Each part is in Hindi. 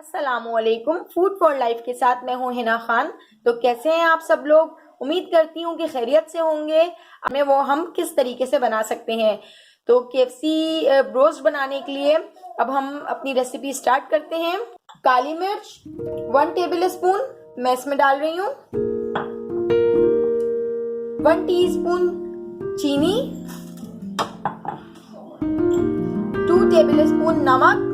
अस्सलामुअलैकुम। फूड फॉर लाइफ के साथ मैं हूं हिना खान। तो कैसे हैं आप सब लोग? उम्मीद करती हूं कि खैरियत से होंगे। हमें वो हम किस तरीके से बना सकते हैं। तो केएफसी ब्रोस्ट बनाने के लिए अब हम अपनी रेसिपी स्टार्ट करते हैं। काली मिर्च 1 टेबल स्पून मैं इसमें डाल रही हूँ। 1 टीस्पून चीनी, 2 टेबल स्पून नमक,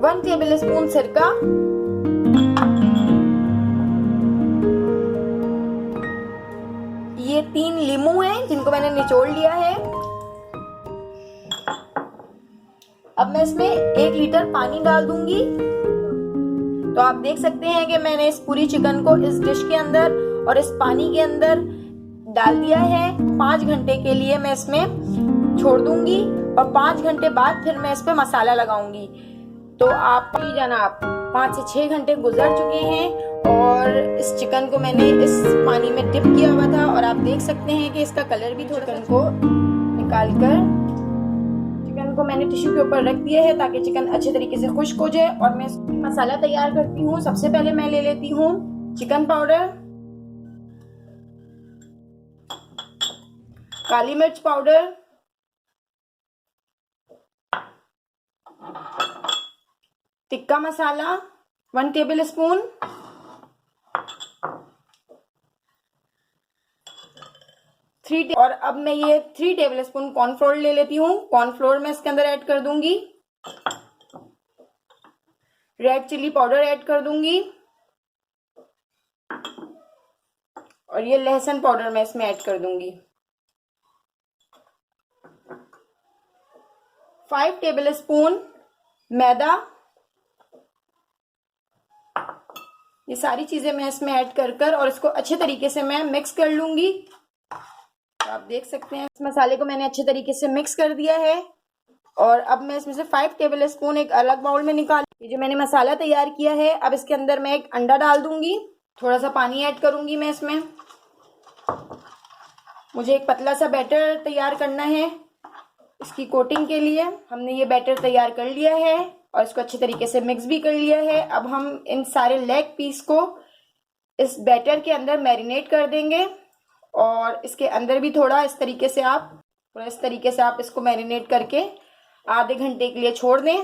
1 टेबल स्पून सिरका, ये 3 लीमू हैं जिनको मैंने निचोड़ लिया है। अब मैं इसमें 1 लीटर पानी डाल दूंगी। तो आप देख सकते हैं कि मैंने इस पूरी चिकन को इस डिश के अंदर और इस पानी के अंदर डाल दिया है। 5 घंटे के लिए मैं इसमें छोड़ दूंगी और 5 घंटे बाद फिर मैं इस पे मसाला लगाऊंगी। तो आप जनाब 5 से 6 घंटे गुजर चुके हैं और इस चिकन को मैंने इस पानी में डिप किया हुआ था और आप देख सकते हैं कि इसका कलर भी थोड़ा। चिकन को निकालकर चिकन को मैंने टिश्यू के ऊपर रख दिया है ताकि चिकन अच्छे तरीके से खुश्क हो जाए। और मैं मसाला तैयार करती हूँ। सबसे पहले मैं ले लेती हूँ चिकन पाउडर, काली मिर्च powder, tikka masala 1 table spoon, और अब मैं ये 3 टेबल स्पून कॉर्नफ्लोर ले लेती हूँ। कॉर्नफ्लोर मैं इसके अंदर ऐड कर दूंगी। रेड चिली पाउडर ऐड कर दूंगी और ये लहसुन पाउडर मैं इसमें ऐड कर दूंगी। 5 टेबल स्पून मैदा, ये सारी चीजें मैं इसमें ऐड कर और इसको अच्छे तरीके से मैं मिक्स कर लूंगी। तो आप देख सकते हैं इस मसाले को मैंने अच्छे तरीके से मिक्स कर दिया है। और अब मैं इसमें से 5 टेबल स्पून एक अलग बाउल में निकाल, ये जो मैंने मसाला तैयार किया है, अब इसके अंदर मैं एक अंडा डाल दूंगी। थोड़ा सा पानी ऐड करूंगी मैं इसमें। मुझे एक पतला सा बैटर तैयार करना है इसकी कोटिंग के लिए। हमने ये बैटर तैयार कर लिया है और इसको अच्छे तरीके से मिक्स भी कर लिया है। अब हम इन सारे लेग पीस को इस बैटर के अंदर मैरिनेट कर देंगे और इसके अंदर भी थोड़ा इस तरीके से आप इसको मैरिनेट करके आधे घंटे के लिए छोड़ दें।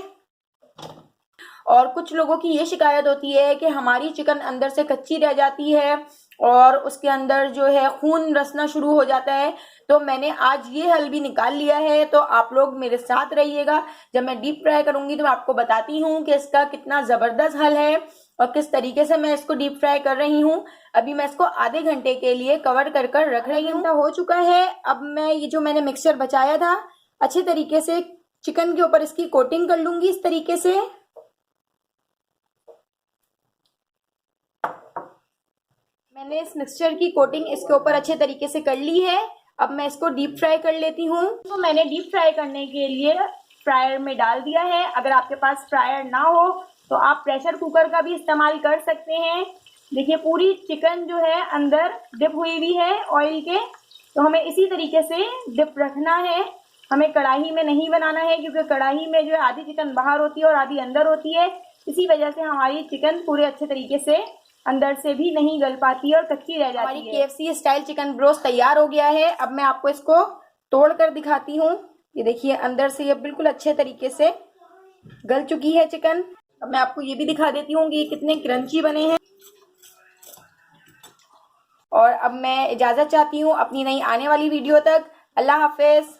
और कुछ लोगों की ये शिकायत होती है कि हमारी चिकन अंदर से कच्ची रह जाती है और उसके अंदर जो है खून रसना शुरू हो जाता है। तो मैंने आज ये हल भी निकाल लिया है। तो आप लोग मेरे साथ रहिएगा। जब मैं डीप फ्राई करूंगी तो मैं आपको बताती हूँ कि इसका कितना जबरदस्त हल है और किस तरीके से मैं इसको डीप फ्राई कर रही हूँ। अभी मैं इसको आधे घंटे के लिए कवर कर रख रही हूँ। हो चुका है। अब मैं ये जो मैंने मिक्सचर बचाया था अच्छे तरीके से चिकन के ऊपर इसकी कोटिंग कर लूंगी इस तरीके से। मैंने इस मिक्सचर की कोटिंग इसके ऊपर अच्छे तरीके से कर ली है। अब मैं इसको डीप फ्राई कर लेती हूँ। तो मैंने डीप फ्राई करने के लिए फ्रायर में डाल दिया है। अगर आपके पास फ्रायर ना हो तो आप प्रेशर कुकर का भी इस्तेमाल कर सकते हैं। देखिए पूरी चिकन जो है अंदर डिप हुई हुई है ऑयल के। तो हमें इसी तरीके से डिप रखना है। हमें कढ़ाई में नहीं बनाना है क्योंकि कढ़ाई में जो है आधी चिकन बाहर होती है और आधी अंदर होती है। इसी वजह से हमारी चिकन पूरे अच्छे तरीके से अंदर से भी नहीं गल पाती है और कच्ची रह जाती है। हमारी केएफसी स्टाइल चिकन ब्रोस्ट तैयार हो गया है। अब मैं आपको इसको तोड़ कर दिखाती हूँ। ये देखिए अंदर से ये बिल्कुल अच्छे तरीके से गल चुकी है चिकन। अब मैं आपको ये भी दिखा देती हूँ कि ये कितने क्रंची बने हैं। और अब मैं इजाजत चाहती हूँ अपनी नई आने वाली वीडियो तक। अल्लाह हाफिज।